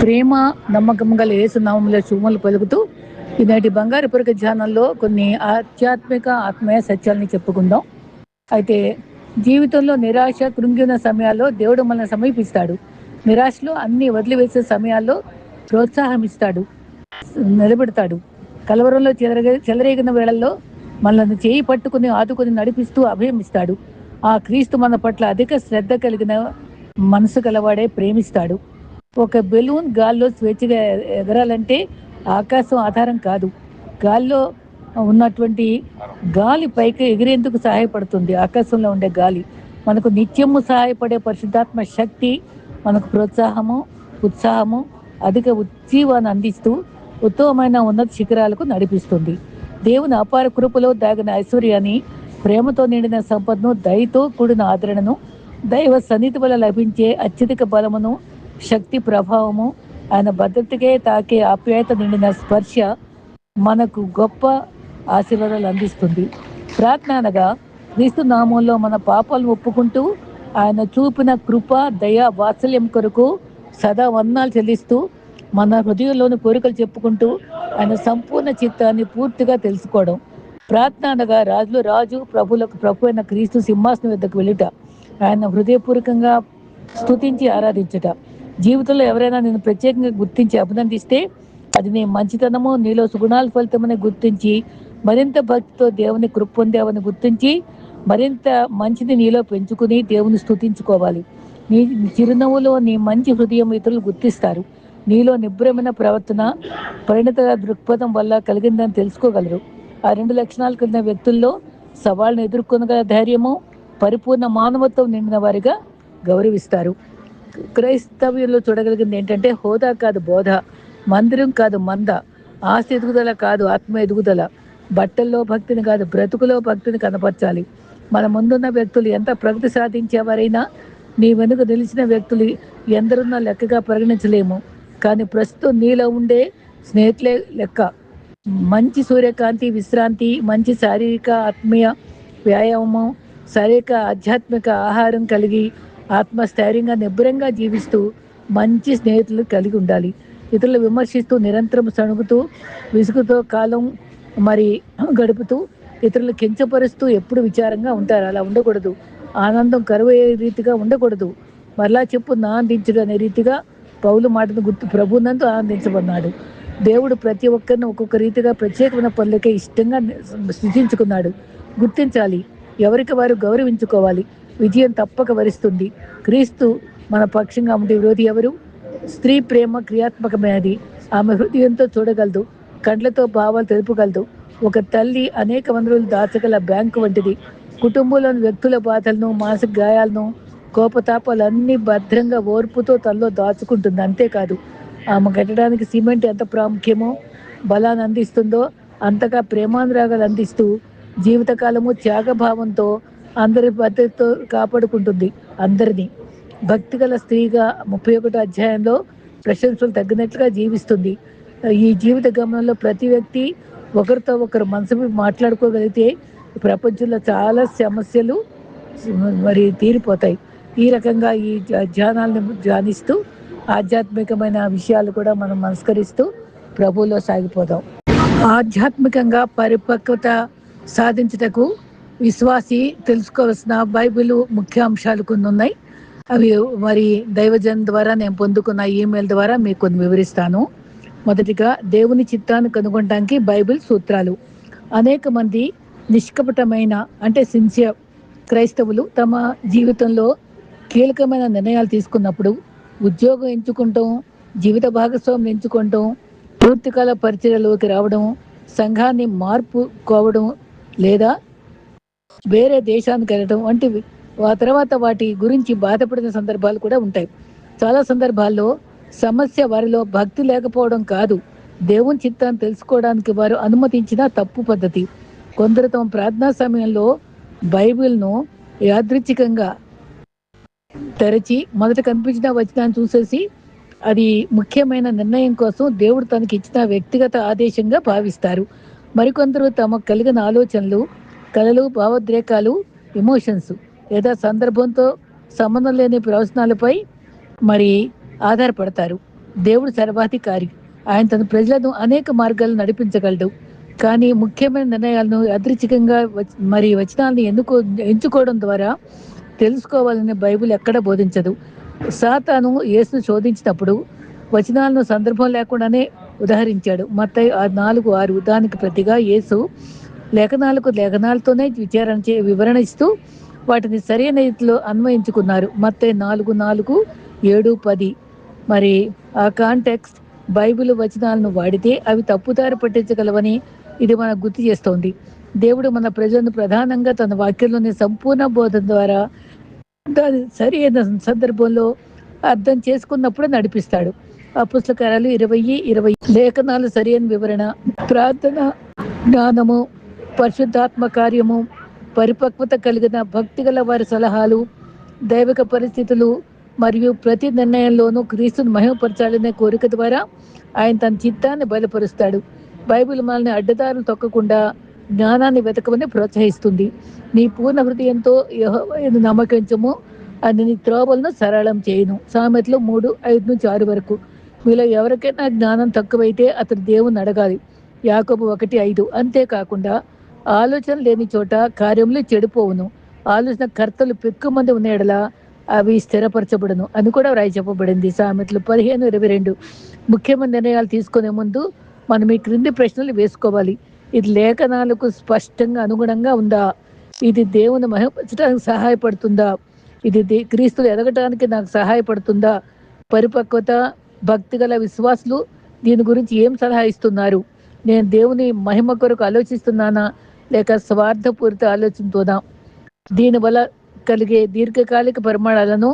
ప్రేమ నమ్మకం గల యేసు నామములో శుభములు పలుకుతూ ఈనాటి బంగారు పొరక ధ్యానంలో కొన్ని ఆధ్యాత్మిక ఆత్మీయ సత్యాలని చెప్పుకుందాం. అయితే జీవితంలో నిరాశ కృంగిన సమయాల్లో దేవుడు మనల్ని సమీపిస్తాడు. నిరాశలో అన్ని వదిలివేసే సమయాల్లో ప్రోత్సాహం ఇస్తాడు, నిలబెడతాడు. కలవరంలో చెలరేగిన వేళల్లో మనల్ని చేయి పట్టుకుని ఆదుకుని నడిపిస్తూ అభయం ఇస్తాడు. ఆ క్రీస్తు మన పట్ల అధిక శ్రద్ధ కలిగిన మనసు గలవాడే ప్రేమిస్తాడు. ఒక బెలూన్ గాల్లో స్వేచ్ఛగా ఎగరాలంటే ఆకాశం ఆధారం కాదు, గాల్లో ఉన్నటువంటి గాలి పైకి ఎగిరేందుకు సహాయపడుతుంది. ఆకాశంలో ఉండే గాలి మనకు నిత్యము సహాయపడే పరిశుద్ధాత్మ శక్తి మనకు ప్రోత్సాహము, ఉత్సాహము, అధిక ఉజ్జీవాన్ని అందిస్తూ ఉత్తమమైన ఉన్నత శిఖరాలకు నడిపిస్తుంది. దేవుని అపార కృపలో దాగిన ఐశ్వర్యాన్ని, ప్రేమతో నిండిన సంపదను, దయతో కూడిన ఆదరణను, దైవ సన్నిధి వల్ల లభించే అత్యధిక బలమును, శక్తి, ప్రభావము, ఆయన భద్రతకే తాకే ఆప్యాయత నిండిన స్పర్శ మనకు గొప్ప ఆశీర్వాదాలు అందిస్తుంది. ప్రార్థన అనగా క్రీస్తు నామంలో మన పాపాలను ఒప్పుకుంటూ ఆయన చూపిన కృప, దయ, వాత్సల్యం కొరకు సదా వందనాలు చెల్లిస్తూ మన హృదయంలోని కోరికలు చెప్పుకుంటూ ఆయన సంపూర్ణ చిత్తాన్ని పూర్తిగా తెలుసుకోవడం. ప్రార్థన అనగా రాజులు రాజు, ప్రభులకు ప్రభు అయిన క్రీస్తు సింహాసనం వద్దకు వెళ్ళుట, ఆయన హృదయపూర్వకంగా స్తుతించి ఆరాధించుట. జీవితంలో ఎవరైనా నేను ప్రత్యేకంగా గుర్తించి అభినందిస్తే అది నీ మంచితనము, నీలో సుగుణాల ఫలితమని గుర్తించి మరింత భక్తితో దేవుని కృప పొందావని గుర్తించి మరింత మంచిది నీలో పెంచుకుని దేవుని స్తుతించుకోవాలి. నీ చిరునవ్వులో నీ మంచి హృదయం ఇతరులు గుర్తిస్తారు. నీలో నిబ్రమైన ప్రవర్తన, పరిణత దృక్పథం వల్ల కలిగిందని తెలుసుకోగలరు. ఆ రెండు లక్షణాలు కలిగిన వ్యక్తుల్లో సవాళ్ళను ఎదుర్కొనగల ధైర్యము, పరిపూర్ణ మానవత్వం నిండిన వారిగా గౌరవిస్తారు. క్రైస్తవ్యంలో చూడగలిగింది ఏంటంటే హోదా కాదు బోధ, మందిరం కాదు మంద, ఆస్తి ఎదుగుదల కాదు ఆత్మ ఎదుగుదల, బట్టల్లో భక్తిని కాదు బ్రతుకులో భక్తిని కనపరచాలి. మన ముందున్న వ్యక్తులు ఎంత ప్రగతి సాధించేవారైనా నీ వెనుక నిలిచిన వ్యక్తులు ఎందరున్నా లెక్కగా పరిగణించలేము. కానీ ప్రస్తుతం నీలో ఉండే స్నేహితులే లెక్క. మంచి సూర్యకాంతి, విశ్రాంతి, మంచి శారీరక ఆత్మీయ వ్యాయామం, శారీరక ఆధ్యాత్మిక ఆహారం కలిగి ఆత్మస్థైర్యంగా నిబ్బరంగా జీవిస్తూ మంచి స్నేహితులు కలిగి ఉండాలి. ఇతరులు విమర్శిస్తూ నిరంతరం సణుగుతూ విసుగుతో కాలం గడుపుతూ ఇతరులు కించపరుస్తూ ఎప్పుడు విచారంగా ఉంటారు. అలా ఉండకూడదు. ఆనందం కరువయ్యే రీతిగా ఉండకూడదు. మరలా చెప్పు ఆనందించడు అనే రీతిగా పౌలు మాటను గుర్తు ప్రభునందు ఆనందించబడినాడు. దేవుడు ప్రతి ఒక్కరిని ఒక్కొక్క రీతిగా ప్రత్యేకమైన పనులకే ఇష్టంగా సృష్టించుకున్నాడు. గుర్తించాలి, ఎవరికి వారు గౌరవించుకోవాలి. విజయం తప్పక వరిస్తుంది. క్రీస్తు మన పక్షంగా ఉండే విరోధి ఎవరు? స్త్రీ ప్రేమ క్రియాత్మకమైనది. ఆమె హృదయంతో చూడగలదు, కండ్లతో భావాలు తెలుపగలదు. ఒక తల్లి అనేక వనరులు దాచగల బ్యాంకు వంటిది. కుటుంబంలోని వ్యక్తుల బాధలను, మానసిక గాయాలను, కోపతాపాలన్నీ భద్రంగా ఓర్పుతో తనలో దాచుకుంటుంది. అంతేకాదు, ఆమె కట్టడానికి సిమెంట్ ఎంత ప్రాముఖ్యమో, బలాన్ని అందిస్తుందో అంతగా ప్రేమానురాగాలు అందిస్తూ జీవితకాలము త్యాగభావంతో అందరి భద్రతతో కాపాడుకుంటుంది. అందరినీ భక్తిగల స్త్రీగా 31 అధ్యాయంలో ప్రశంసలు తగ్గినట్లుగా జీవిస్తుంది. ఈ జీవిత గమనంలో ప్రతి వ్యక్తి ఒకరితో ఒకరు మనసు మాట్లాడుకోగలిగితే ప్రపంచంలో చాలా సమస్యలు తీరిపోతాయి. ఈ రకంగా ఈ ధ్యానాలను ధ్యానిస్తూ ఆధ్యాత్మికమైన విషయాలు కూడా మనం మనస్కరిస్తూ ప్రభువులో సాగిపోదాం. ఆధ్యాత్మికంగా పరిపక్వత సాధించుటకు విశ్వాసి తెలుసుకోవాల్సిన బైబిల్ ముఖ్యాంశాలు కొన్ని ఉన్నాయి. అవి దైవజన్ ద్వారా నేను పొందుకున్న ఈమెయిల్ ద్వారా మీకు కొన్ని వివరిస్తాను. మొదటిగా, దేవుని చిత్తాన్ని కనుగొనడానికి బైబిల్ సూత్రాలు. అనేక మంది నిష్కపటమైన అంటే సిన్సియర్ క్రైస్తవులు తమ జీవితంలో కీలకమైన నిర్ణయాలు తీసుకున్నప్పుడు ఉద్యోగం ఎంచుకుంటాం, జీవిత భాగస్వామిని ఎంచుకుంటాం, పూర్తికాల పరిచర్యలోకి రావడం, సంఘాన్ని మార్పుకోవడం లేదా వేరే దేశానికి వెళ్ళడం వంటివి, ఆ తర్వాత వాటి గురించి బాధపడిన సందర్భాలు కూడా ఉంటాయి. చాలా సందర్భాల్లో సమస్య వారిలో భక్తి లేకపోవడం కాదు, దేవుని చిత్తాన్ని తెలుసుకోవడానికి వారు అనుమతించిన తప్పు పద్ధతి. కొందరు తమ ప్రార్థనా సమయంలో బైబిల్ను యాదృచ్ఛికంగా తెరచి మొదట కనిపించిన వచనాన్ని చూసేసి అది ముఖ్యమైన నిర్ణయం కోసం దేవుడు తనకి ఇచ్చిన వ్యక్తిగత ఆదేశంగా భావిస్తారు. మరికొందరు తమకు కలిగిన ఆలోచనలు, కలలు, భావోద్రేకాలు, ఎమోషన్స్ లేదా సందర్భంతో సంబంధం లేని ప్రవచనాలపై ఆధారపడతారు. దేవుడు సర్వాధికారి. ఆయన తన ప్రజలను అనేక మార్గాలు నడిపించగలడు. కానీ ముఖ్యమైన నిర్ణయాలను యాదృచ్ఛికంగా మరి వచనాలను ఎంచుకోవడం ద్వారా తెలుసుకోవాలని బైబిల్ ఎక్కడ బోధించదు. సాతాను యేసును శోధించినప్పుడు వచనాలను సందర్భం లేకుండానే ఉదహరించాడు. మత్తయి 4:6. దానికి ప్రతిగా యేసు లేఖనాలతోనే వివరణ ఇస్తూ వాటిని సరైన రీతిలో అన్వయించుకున్నారు. మత్తయి 4:4, 7, 10. మరి ఆ కాంటెక్స్ట్ బైబిల్ వచనాలను వాడితే అవి తప్పుదారి పట్టించగలవని ఇది మనకు గుర్తు చేస్తోంది. దేవుడు మన ప్రజలను ప్రధానంగా తన వాక్యంలోని సంపూర్ణ బోధన ద్వారా దాని సరైన సందర్భంలో అర్థం చేసుకున్నప్పుడు నడిపిస్తాడు. అపొస్తలుల కార్యాలు 20:20. లేఖనాలు సరైన వివరణ, ప్రార్థన, జ్ఞానము, పరిశుద్ధాత్మ కార్యము, పరిపక్వత కలిగిన భక్తిగల వారి సలహాలు, దైవిక పరిస్థితులు మరియు ప్రతి నిర్ణయంలోనూ క్రీస్తును మహిమపరచాలనే కోరిక ద్వారా ఆయన తన చిత్తాన్ని బయలుపరుస్తాడు. బైబిల్ మనల్ని అడ్డదారులు తొక్కకుండా జ్ఞానాన్ని వెతకమని ప్రోత్సహిస్తుంది. నీ పూర్ణ హృదయంతో యెహోవా యందు నమ్మకించము, అని నీ త్రోవలను సరళం చేయును. సామెతలు 3:5-6 వరకు. మీలో ఎవరికైనా జ్ఞానం తక్కువైతే అతడు దేవుని అడగాలి. యాకోబు 1:5. అంతేకాకుండా ఆలోచన లేని చోట కార్యములు చెడిపోవును. ఆలోచన కర్తలు పెక్కుమంది ఉన్న ఎడల అవి స్థిరపరచబడును అని కూడా వ్రాయి చెప్పబడింది. సామెతలు 15:22. ముఖ్యమైన నిర్ణయాలు తీసుకునే ముందు మనం ఈ క్రింది ప్రశ్నలు వేసుకోవాలి. ఇది లేఖనాలకు స్పష్టంగా అనుగుణంగా ఉందా? ఇది దేవుని మహిమపరచడానికి సహాయపడుతుందా? ఇది క్రీస్తులు ఎదగటానికి నాకు సహాయపడుతుందా? పరిపక్వత, భక్తిగల విశ్వాసులు దీని గురించి ఏం సలహా ఇస్తున్నారు? నేను దేవుని మహిమ కొరకు ఆలోచిస్తున్నానా లేక స్వార్థపూరిత ఆలోచనతోనా? దీనివల్ల కలిగే దీర్ఘకాలిక పరిమాణాలను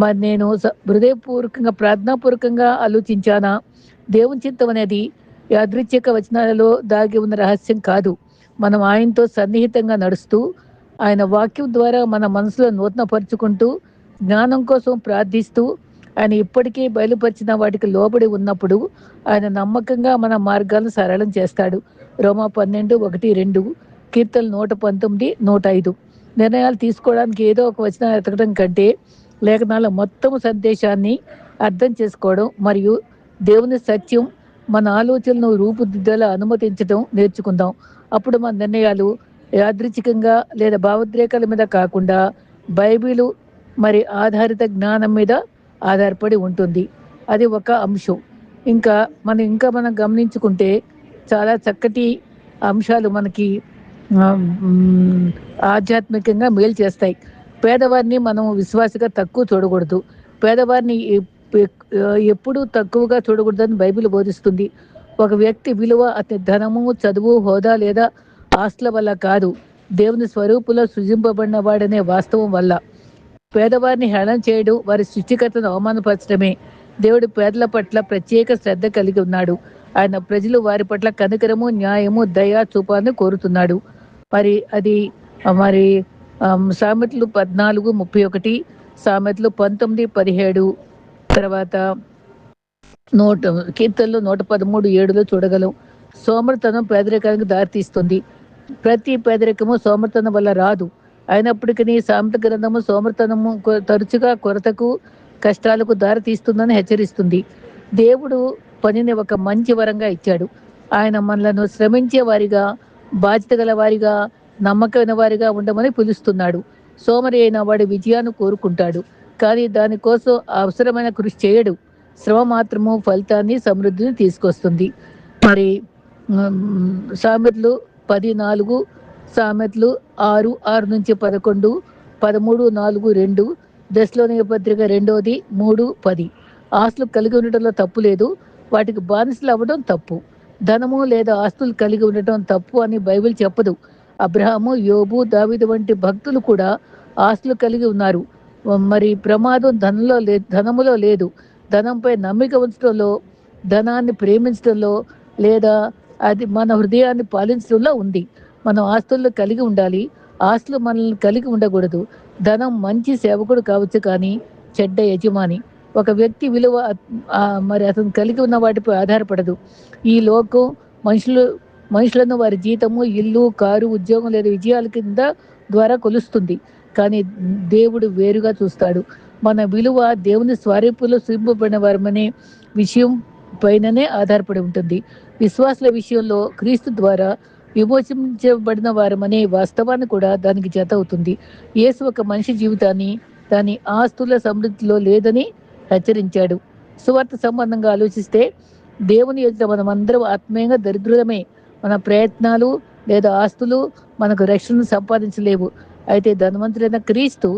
మరి నేను హృదయపూర్వకంగా ప్రార్థనాపూర్వకంగా ఆలోచించానా? దేవుని చిత్తం అనేది యాదృచ్ఛిక వచనాలలో దాగి ఉన్న రహస్యం కాదు. మనం ఆయనతో సన్నిహితంగా నడుస్తూ ఆయన వాక్యం ద్వారా మన మనసులో నూతనపరుచుకుంటూ జ్ఞానం కోసం ప్రార్థిస్తూ ఆయన ఇప్పటికీ బయలుపరిచిన వాటికి లోబడి ఉన్నప్పుడు ఆయన నమ్మకంగా మన మార్గాలను సరళం చేస్తాడు. రోమా 12:1-2, కీర్తనలు 119, 105. నిర్ణయాలు తీసుకోవడానికి ఏదో ఒక వచనం ఎతకడం కంటే లేఖనాల మొత్తం సందేశాన్ని అర్థం చేసుకోవడం మరియు దేవుని సత్యం మన ఆలోచనలను రూపుదిద్దేలా అనుమతించడం నేర్చుకుందాం. అప్పుడు మన నిర్ణయాలు యాదృచ్ఛికంగా లేదా భావోద్రేకాల మీద కాకుండా బైబిలు మరి ఆధారిత జ్ఞానం మీద ఆధారపడి ఉంటుంది. అది ఒక అంశం. ఇంకా మనం గమనించుకుంటే చాలా చక్కటి అంశాలు మనకి ఆధ్యాత్మికంగా మేలు చేస్తాయి. పేదవారిని మనం విశ్వాసగా తక్కువ చూడకూడదు. పేదవారిని ఎప్పుడూ తక్కువగా చూడకూడదని బైబిల్ బోధిస్తుంది. ఒక వ్యక్తి విలువ అతని ధనము, చదువు, హోదా లేదా ఆస్తుల వల్ల కాదు, దేవుని స్వరూపులో సృజింపబడిన వాడనే వాస్తవం వల్ల. పేదవారిని హేళన చేయడం వారి సృష్టికర్తను అవమానపరచడమే. దేవుడు పేదల పట్ల ప్రత్యేక శ్రద్ధ కలిగి ఉన్నాడు. ఆయన ప్రజలు వారి పట్ల కనికరము, న్యాయము, దయ చూపాలని కోరుతున్నాడు. మరి సామెతలు 14:31, సామెతలు 19:17, తర్వాత కీర్తనలు 113:7లో చూడగలం. సోమరితనం పేదరికానికి దారితీస్తుంది. ప్రతి పేదరికము సోమరితనం వల్ల రాదు. అయినప్పటికీ సామెత గ్రంథము సోమరితనము తరచుగా కొరతకు, కష్టాలకు దారి తీస్తుందని హెచ్చరిస్తుంది. దేవుడు పనిని ఒక మంచి వరంగా ఇచ్చాడు. ఆయన మనలను శ్రమించే వారిగా, బాధ్యత గల వారిగా, నమ్మకమైన వారిగా ఉండమని పిలుస్తున్నాడు. సోమరి అయిన వాడి విజయాన్ని కోరుకుంటాడు, కానీ దానికోసం అవసరమైన కృషి చేయడు. శ్రమ మాత్రము ఫలితాన్ని, సమృద్ధిని తీసుకొస్తుంది. మరి సామెతలు 10:4, సామెతలు 6:6-11, 13:4-2, దెస్సలోనిక పత్రిక 2:3-10. ఆస్తులు కలిగి ఉండటంలో తప్పు లేదు, వాటికి బానిసలు అవ్వడం తప్పు. ధనము లేదా ఆస్తులు కలిగి ఉండటం తప్పు అని బైబిల్ చెప్పదు. అబ్రహాము, యోబు, దావీదు వంటి భక్తులు కూడా ఆస్తులు కలిగి ఉన్నారు. మరి ప్రమాదం ధనములో లేదు. ధనంపై నమ్మిక ఉంచడంలో, ధనాన్ని ప్రేమించడంలో లేదా అది మన హృదయాన్ని పాలించడంలో ఉంది. మనం ఆస్తులను కలిగి ఉండాలి, ఆస్తులు మనల్ని కలిగి ఉండకూడదు. ధనం మంచి సేవకుడు కావచ్చు, కానీ చెడ్డ యజమాని. ఒక వ్యక్తి విలువ మరి అతను కలిగి ఉన్న వాటిపై ఆధారపడదు. ఈ లోకం మనుషులను వారి జీతము, ఇల్లు, కారు, ఉద్యోగం లేదా విజయాల కింద ద్వారా కొలుస్తుంది. కానీ దేవుడు వేరుగా చూస్తాడు. మన విలువ దేవుని స్వరూపులో సృష్టింపబడిన వారమనే విషయం పైననే ఆధారపడి ఉంటుంది. విశ్వాసుల విషయంలో క్రీస్తు ద్వారా విమోచించబడిన వారమనే వాస్తవాన్ని కూడా దానికి జత అవుతుంది. యేసు ఒక మనిషి జీవితాన్ని దాని ఆస్తుల సమృద్ధిలో లేదని హెచ్చరించాడు. సువార్త సంబంధంగా ఆలోచిస్తే దేవుని ఎదుట మనమందరం ఆత్మీయంగా దరిద్రులమే. మన ప్రయత్నాలు లేదా ఆస్తులు మనకు రక్షణను సంపాదించలేవు. అయితే ధనవంతుడైన క్రీస్తు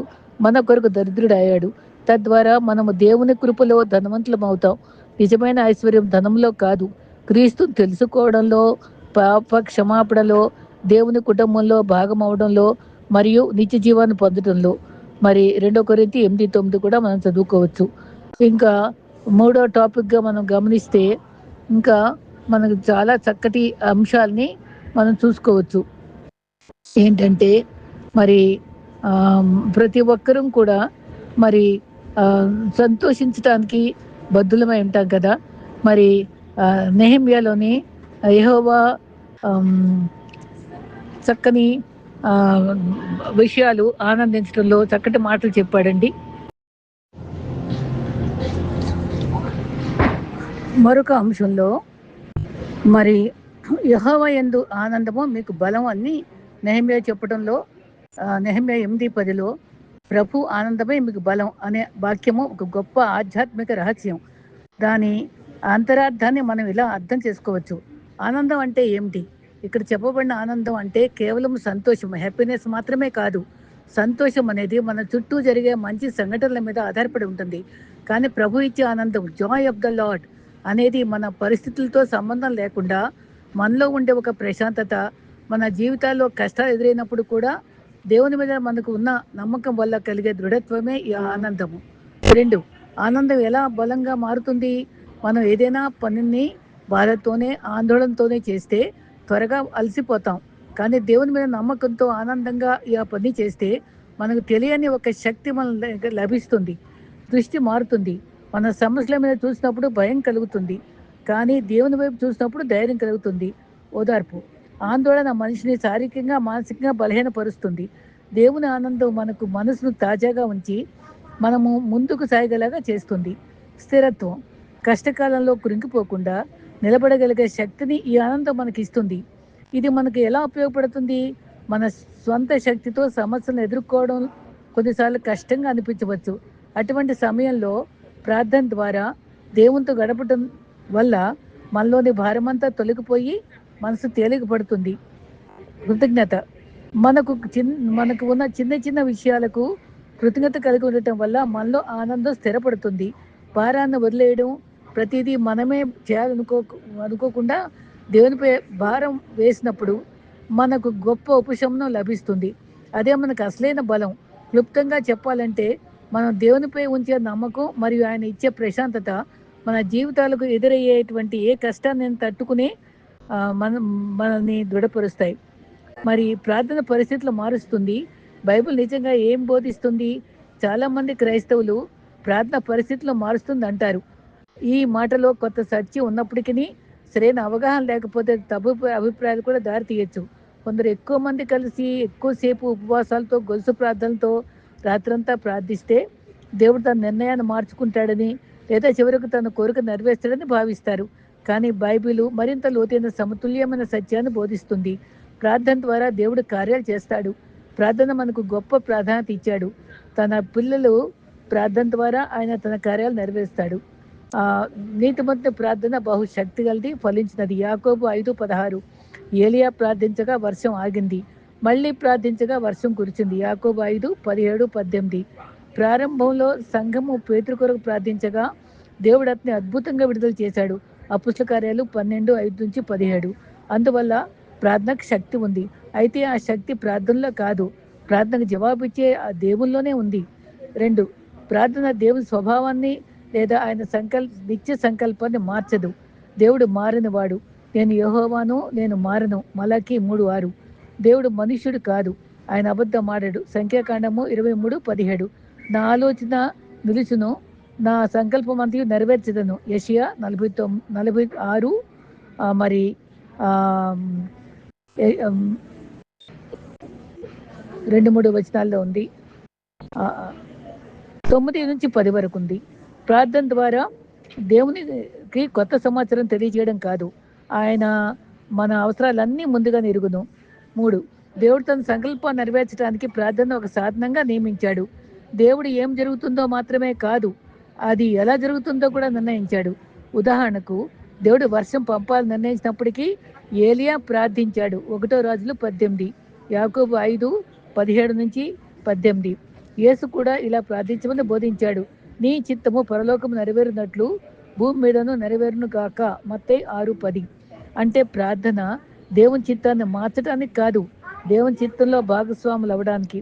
మన కొరకు దరిద్రుడయ్యాడు. తద్వారా మనము దేవుని కృపలో ధనవంతులం అవుతాం. నిజమైన ఐశ్వర్యం ధనంలో కాదు, క్రీస్తుని తెలుసుకోవడంలో, పాప క్షమాపణలో, దేవుని కుటుంబంలో భాగం అవడంలో మరియు నిత్య జీవాన్ని పొందడంలో. మరి 2 కొరింథీ 8:9 కూడా మనం చదువుకోవచ్చు. ఇంకా 3వ టాపిక్గా మనం గమనిస్తే ఇంకా మనకు చాలా చక్కటి అంశాలని మనం చూసుకోవచ్చు. ఏంటంటే మరి ప్రతి ఒక్కరూ కూడా మరి సంతోషించడానికి బద్దులమై ఉంటాం కదా. మరి నెహెమ్యాలోని యెహోవా చక్కని విషయాలు ఆనందించడంలో చక్కటి మాటలు చెప్పాడండి. మరొక అంశంలో మరి యెహోవా యందు ఆనందము మీకు బలం అని నెహెమ్యా చెప్పడంలో నెహెమ్యా 8:10లో ప్రభు ఆనందమే మీకు బలం అనే వాక్యము ఒక గొప్ప ఆధ్యాత్మిక రహస్యం. దాని అంతరార్థాన్ని మనం ఇలా అర్థం చేసుకోవచ్చు. ఆనందం అంటే ఏమిటి? ఇక్కడ చెప్పబడిన ఆనందం అంటే కేవలం సంతోషం, హ్యాపీనెస్ మాత్రమే కాదు. సంతోషం అనేది మన చుట్టూ జరిగే మంచి సంఘటనల మీద ఆధారపడి ఉంటుంది. కానీ ప్రభు ఇచ్చే ఆనందం, జాయ్ ఆఫ్ ద లార్డ్ అనేది మన పరిస్థితులతో సంబంధం లేకుండా మనలో ఉండే ఒక ప్రశాంతత, మన జీవితాల్లో కష్టాలు ఎదురైనప్పుడు కూడా దేవుని మీద మనకు ఉన్న నమ్మకం వల్ల కలిగే దృఢత్వమే ఈ ఆనందము. 2, ఆనందం ఎలా బలంగా మారుతుంది? మనం ఏదైనా పనిని బాధతోనే, ఆందోళనతోనే చేస్తే త్వరగా అలసిపోతాం. కానీ దేవుని మీద నమ్మకంతో ఆనందంగా ఈ పని చేస్తే మనకు తెలియని ఒక శక్తి మన లభిస్తుంది. దృష్టి మారుతుంది. మన సమస్యల మీద చూసినప్పుడు భయం కలుగుతుంది. కానీ దేవుని వైపు చూసినప్పుడు ధైర్యం కలుగుతుంది, ఓదార్పు. ఆందోళన మనిషిని శారీరకంగా, మానసికంగా బలహీనపరుస్తుంది. దేవుని ఆనందం మనకు మనసును తాజాగా ఉంచి మనము ముందుకు సాగేలాగా చేస్తుంది. స్థిరత్వం, కష్టకాలంలో కృంగిపోకుండా నిలబడగలిగే శక్తిని ఈ ఆనందం మనకి ఇస్తుంది. ఇది మనకు ఎలా ఉపయోగపడుతుంది? మన స్వంత శక్తితో సమస్యలను ఎదుర్కోవడం కొన్నిసార్లు కష్టంగా అనిపించవచ్చు. అటువంటి సమయంలో ప్రార్థన ద్వారా దేవునితో గడపడం వల్ల మనలోని భారమంతా తొలగిపోయి మనసు తేలికపడుతుంది. కృతజ్ఞత, మనకు ఉన్న చిన్న చిన్న విషయాలకు కృతజ్ఞత కలిగి ఉండటం వల్ల మనలో ఆనందం స్థిరపడుతుంది. భారాన్ని వదిలేయడం, ప్రతిదీ మనమే అనుకోకుండా దేవునిపై భారం వేసినప్పుడు మనకు గొప్ప ఉపశమనం లభిస్తుంది. అదే మనకు అసలైన బలం. క్లుప్తంగా చెప్పాలంటే మనం దేవునిపై ఉంచే నమ్మకం మరియు ఆయన ఇచ్చే ప్రశాంతత మన జీవితాలకు ఎదురయ్యేటువంటి ఏ కష్టాన్ని తట్టుకుని మనల్ని దృఢపరుస్తాయి. మరి ప్రార్థన పరిస్థితులు మారుస్తుంది. బైబిల్ నిజంగా ఏం బోధిస్తుంది? చాలామంది క్రైస్తవులు ప్రార్థన పరిస్థితులు మారుస్తుంది అంటారు. ఈ మాటలో కొత్త సత్యం ఉన్నప్పటికీ సరైన అవగాహన లేకపోతే తప్పు అభిప్రాయాలు కూడా దారితీయచ్చు. కొందరు ఎక్కువ మంది కలిసి ఎక్కువసేపు ఉపవాసాలతో, గొలుసు ప్రార్థనలతో రాత్రంతా ప్రార్థిస్తే దేవుడు తన నిర్ణయాన్ని మార్చుకుంటాడని, లేదా చివరకు తన కోరిక నెరవేర్చాడని భావిస్తారు. కానీ బైబిలు మరింత లోతైన సమతుల్యమైన సత్యాన్ని బోధిస్తుంది. ప్రార్థన ద్వారా దేవుడు కార్యాలు చేస్తాడు. ప్రార్థన మనకు గొప్ప ప్రాధాన్యత ఇచ్చాడు. తన పిల్లలు ప్రార్థన ద్వారా ఆయన తన కార్యాలు నెరవేరుస్తాడు. నీతిమంతుని ప్రార్థన బహుశక్తి కలిగి ఫలించినది. యాకోబు 5:16. ఏలియా ప్రార్థించగా వర్షం ఆగింది, మళ్ళీ ప్రార్థించగా వర్షం కురిచింది. యాకోబు 5:17-18. ప్రారంభంలో సంఘము పేతురు కొరకు ప్రార్థించగా దేవుడు అతన్ని అద్భుతంగా విడుదల చేశాడు. అపొస్తలుల కార్యాలు 12:5-17. అందువల్ల ప్రార్థనకు శక్తి ఉంది. అయితే ఆ శక్తి ప్రార్థనలో కాదు, ప్రార్థనకు జవాబిచ్చే ఆ దేవుల్లోనే ఉంది. 2, ప్రార్థన దేవుని స్వభావాన్ని లేదా ఆయన నిత్య సంకల్పాన్ని మార్చదు. దేవుడు మారనివాడు. నేను యెహోవాను, నేను మారను. మలాకి 3:6. దేవుడు మనుష్యుడు కాదు, ఆయన అబద్ధం ఆడాడు. సంఖ్యాకాండము 23:17. నా ఆలోచన నిలుచును, నా సంకల్పం అంతయు నెరవేర్చదను. యెషయా 46 మరి 2-3 వచనాల్లో ఉంది. 9-10 వరకు ఉంది. ప్రార్థన ద్వారా దేవునికి కొత్త సమాచారం తెలియజేయడం కాదు, ఆయన మన అవసరాలన్నీ ముందుగా ఎరుగును. 3, దేవుడు తన సంకల్పాన్ని నెరవేర్చడానికి ప్రార్థన ఒక సాధనంగా నియమించాడు. దేవుడు ఏం జరుగుతుందో మాత్రమే కాదు, అది ఎలా జరుగుతుందో కూడా నిర్ణయించాడు. ఉదాహరణకు, దేవుడు వర్షం పంపాలని నిర్ణయించినప్పటికీ ఏలియా ప్రార్థించాడు. 1 రాజులు 18, యాకోబు 5:17-18. యేసు కూడా ఇలా ప్రార్థించమని బోధించాడు. నీ చిత్తము పరలోకము నెరవేరినట్లు భూమి మీదను నెరవేరును గాక. మత్తయి 6:10. అంటే ప్రార్థన దేవుని చిత్తాన్ని మార్చడానికి కాదు, దేవుని చిత్తంలో భాగస్వాములు అవ్వడానికి.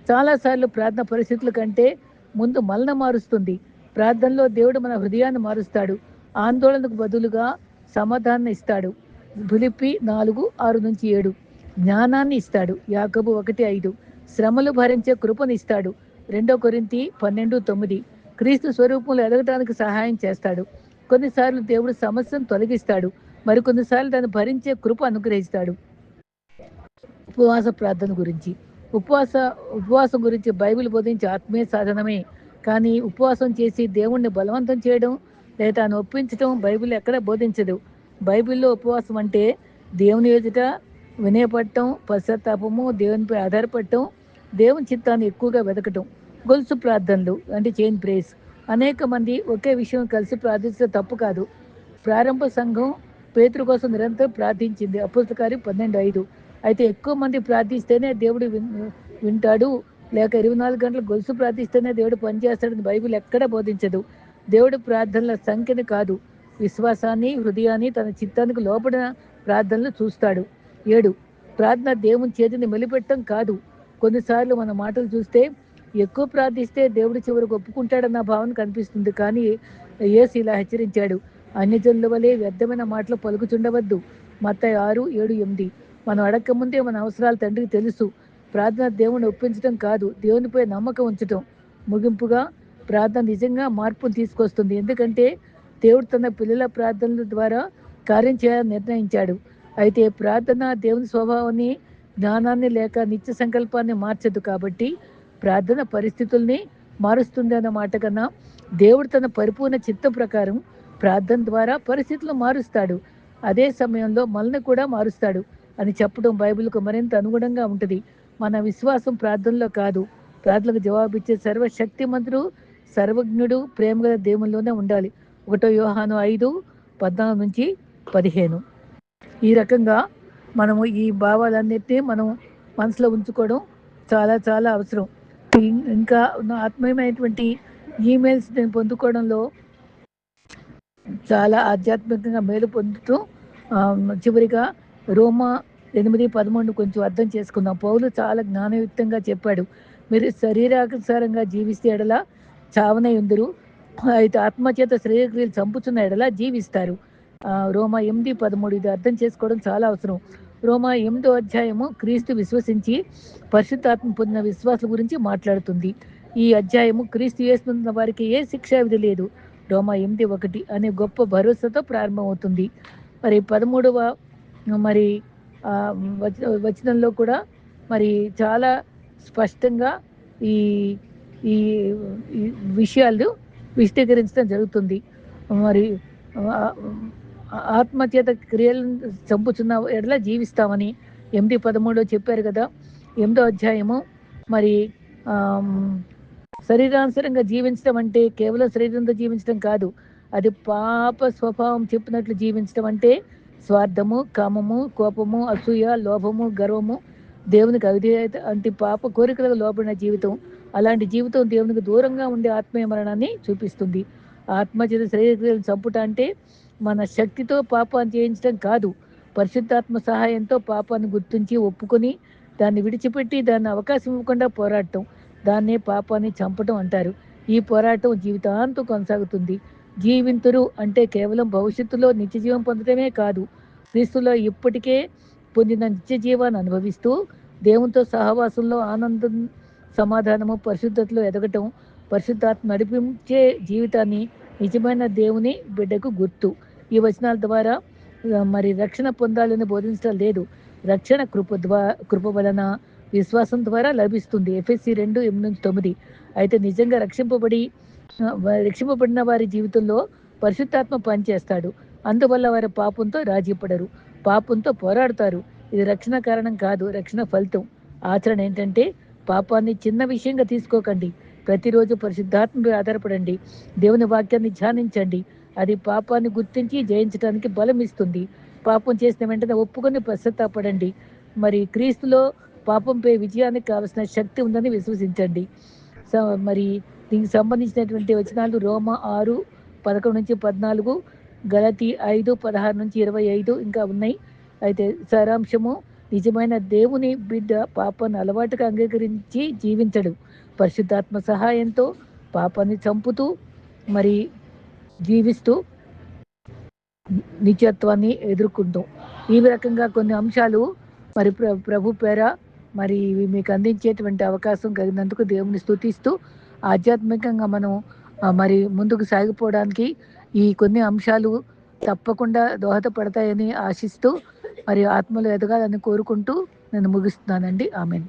చాలాసార్లు ప్రార్థన పరిస్థితుల కంటే ముందు మనల్ని మారుస్తుంది. ప్రార్థనలో దేవుడు మన హృదయాన్ని మారుస్తాడు, ఆందోళనకు బదులుగా సమాధానం ఇస్తాడు. ఫిలిప్పీ 4:6-7. జ్ఞానాన్ని ఇస్తాడు. యాకోబు 1:5. శ్రమలు భరించే కృపను ఇస్తాడు. 2 కొరింథీ 12:9. క్రీస్తు స్వరూపంలో ఎదగడానికి సహాయం చేస్తాడు. కొన్నిసార్లు దేవుడు సమస్యను తొలగిస్తాడు, మరికొన్నిసార్లు దాన్ని భరించే కృప అనుగ్రహిస్తాడు. ఉపవాస ప్రార్థన గురించి. ఉపవాసం గురించి బైబిల్ బోధించే ఆత్మీయ సాధనమే. కానీ ఉపవాసం చేసి దేవుణ్ణి బలవంతం చేయడం లేదా తాను ఒప్పించడం బైబిల్ ఎక్కడ బోధించదు. బైబిల్లో ఉపవాసం అంటే దేవుని ఎదుట వినయపడటం, పశ్చాత్తాపము, దేవునిపై ఆధారపడటం, దేవుని చిత్తాన్ని ఎక్కువగా వెతకటం. గొలుసు ప్రార్థనలు అంటే చైన్ ప్రేయర్స్. అనేక మంది ఒకే విషయం కలిసి ప్రార్థించడం తప్పు కాదు. ప్రారంభ సంఘం పేతురు కోసం నిరంతరం ప్రార్థించింది. అపోస్తల కార్యం 12:5. అయితే ఎక్కువ మంది ప్రార్థిస్తేనే దేవుడు వింటాడు, లేక 24 గంటలు గొలుసు ప్రార్థిస్తేనే దేవుడు పనిచేస్తాడని బైబిల్ ఎక్కడ బోధించదు. దేవుడు ప్రార్థనల సంఖ్యని కాదు, విశ్వాసాన్ని, హృదయాన్ని, తన చిత్తానికి లోపడిన ప్రార్థనలు చూస్తాడు. 7, ప్రార్థన దేవుని చేతిని మెలిపెట్టడం కాదు. కొన్నిసార్లు మన మాటలు చూస్తే ఎక్కువ ప్రార్థిస్తే దేవుడు చివరికి ఒప్పుకుంటాడన్న భావన కనిపిస్తుంది. కానీ యేసు ఇలా హెచ్చరించాడు, అన్యజనుల వలె వ్యర్థమైన మాటలు పలుకుచుండవద్దు. మత్తయి 6:7-8. మనం అడగకముందే మన అవసరాలు తండ్రికి తెలుసు. ప్రార్థన దేవుని ఒప్పించడం కాదు, దేవునిపై నమ్మకం ఉంచటం. ముగింపుగా, ప్రార్థన నిజంగా మార్పును తీసుకొస్తుంది. ఎందుకంటే దేవుడు తన పిల్లల ప్రార్థనల ద్వారా కార్యం చేయాలని నిర్ణయించాడు. అయితే ప్రార్థన దేవుని స్వభావాన్ని, జ్ఞానాన్ని లేక నిత్య సంకల్పాన్ని మార్చదు. కాబట్టి ప్రార్థన పరిస్థితుల్ని మారుస్తుంది అన్న మాట కన్నా, దేవుడు తన పరిపూర్ణ చిత్తం ప్రకారం ప్రార్థన ద్వారా పరిస్థితులు మారుస్తాడు, అదే సమయంలో మనల్ని కూడా మారుస్తాడు అని చెప్పడం బైబిల్కు మరింత అనుగుణంగా ఉంటుంది. మన విశ్వాసం ప్రార్థనలో కాదు, ప్రార్థనకు జవాబిచ్చే సర్వశక్తిమంతుడు, సర్వజ్ఞుడు, ప్రేమగల దేవునిలోనే ఉండాలి. 1 యోహాను 5:14-15. ఈ రకంగా మనము ఈ భావాలన్నిటినీ మనం మనసులో ఉంచుకోవడం చాలా చాలా అవసరం. ఇంకా ఆత్మీయమైనటువంటి ఈమెయిల్స్ నేను పొందుకోవడంలో చాలా ఆధ్యాత్మికంగా మేలు పొందుతూ చివరిగా రోమా 8:13 కొంచెం అర్థం చేసుకుందాం. పౌలు చాలా జ్ఞానయుక్తంగా చెప్పాడు, మీరు శరీరానుసారంగా జీవిస్తే ఎడల చావనే ఉందరు, అయితే ఆత్మచేత శరీరక్రియలు చంపుతున్న ఎడల జీవిస్తారు. రోమా 8:13. ఇది అర్థం చేసుకోవడం చాలా అవసరం. రోమా 8వ అధ్యాయము క్రీస్తు విశ్వసించి పరిశుద్ధాత్మ పొందిన విశ్వాసుల గురించి మాట్లాడుతుంది. ఈ అధ్యాయము క్రీస్తు యేసునందున వారికి ఏ శిక్షా విధి లేదు, రోమా 8:1 అనే గొప్ప భరోసాతో ప్రారంభమవుతుంది. మరి 13వ వచనంలో కూడా మరి చాలా స్పష్టంగా ఈ ఈ విషయాలు విశదీకరించడం జరుగుతుంది. మరి ఆత్మచేత క్రియలను చంపుచున్న ఎడల జీవిస్తామని 8:13 చెప్పారు కదా. 8వ అధ్యాయము మరి శరీరానుసారంగా జీవించడం అంటే కేవలం శరీరంతో జీవించడం కాదు, అది పాప స్వభావం చెప్పినట్లు జీవించడం అంటే స్వార్థము, కామము, కోపము, అసూయ, లోభము, గర్వము, దేవునికి అవిధేయత అంటే పాప కోరికలకు లోబడిన జీవితం. అలాంటి జీవితం దేవునికి దూరంగా ఉండే ఆత్మీయ మరణాన్ని చూపిస్తుంది. ఆత్మచేత శరీరక్రియలను చంపుట అంటే మన శక్తితో పాపాన్ని చేయించడం కాదు, పరిశుద్ధాత్మ సహాయంతో పాపాన్ని గుర్తించి ఒప్పుకొని దాన్ని విడిచిపెట్టి దాన్ని అవకాశం ఇవ్వకుండా పోరాడటం, దాన్నే పాపాన్ని చంపటం అంటారు. ఈ పోరాటం జీవితాంతం కొనసాగుతుంది. జీవింతురు అంటే కేవలం భవిష్యత్తులో నిత్య జీవం పొందడమే కాదు, క్రీస్తులో ఇప్పటికే పొందిన నిత్య జీవాన్ని అనుభవిస్తూ దేవునితో సహవాసంలో ఆనందం, సమాధానము, పరిశుద్ధతలో ఎదగటం. పరిశుద్ధాత్మ నడిపించే జీవితాన్ని నిజమైన దేవుని బిడ్డకు గుర్తు. ఈ వచనాల ద్వారా మరి రక్షణ పొందాలని బోధించడం లేదు, రక్షణ కృప వలన విశ్వాసం ద్వారా లభిస్తుంది. ఎఫెసీ 2:8-9. అయితే నిజంగా రక్షింపబడిన వారి జీవితంలో పరిశుద్ధాత్మ పనిచేస్తాడు. అందువల్ల వారు పాపంతో రాజీపడరు, పాపంతో పోరాడతారు. ఇది రక్షణ కారణం కాదు, రక్షణ ఫలితం. ఆచరణ ఏంటంటే, పాపాన్ని చిన్న విషయంగా తీసుకోకండి. ప్రతిరోజు పరిశుద్ధాత్మపై ఆధారపడండి. దేవుని వాక్యాన్ని ధ్యానించండి. అది పాపాన్ని గుర్తించి జయించడానికి బలం ఇస్తుంది. పాపం చేసిన వెంటనే ఒప్పుకొని పశ్చాత్తాపడండి. మరి క్రీస్తులో పాపంపై విజయానికి కావలసిన శక్తి ఉందని విశ్వసించండి. మరి దీనికి సంబంధించినటువంటి వచనాలు రోమ 6:11-14, గలతీ 5:16-25 ఇంకా ఉన్నాయి. అయితే సారాంశము, నిజమైన దేవుని బిడ్డ పాపాన్ని అలవాటుగా అంగీకరించి జీవించడు. పరిశుద్ధాత్మ సహాయంతో పాపాన్ని చంపుతూ మరి జీవిస్తూ నిత్యత్వాన్ని ఎదుర్కొంటాం. ఈ రకంగా కొన్ని అంశాలు మరి ప్రభు పేర మరి ఇవి మీకు అందించేటువంటి అవకాశం కలిగినందుకు దేవుని స్తుతిస్తూ, ఆధ్యాత్మికంగా మనం మరి ముందుకు సాగిపోవడానికి ఈ కొన్ని అంశాలు తప్పకుండా దోహదపడతాయని ఆశిస్తూ, మరి ఆత్మలో ఎదగాలని కోరుకుంటూ నేను ముగిస్తున్నానండి. ఆమెన్.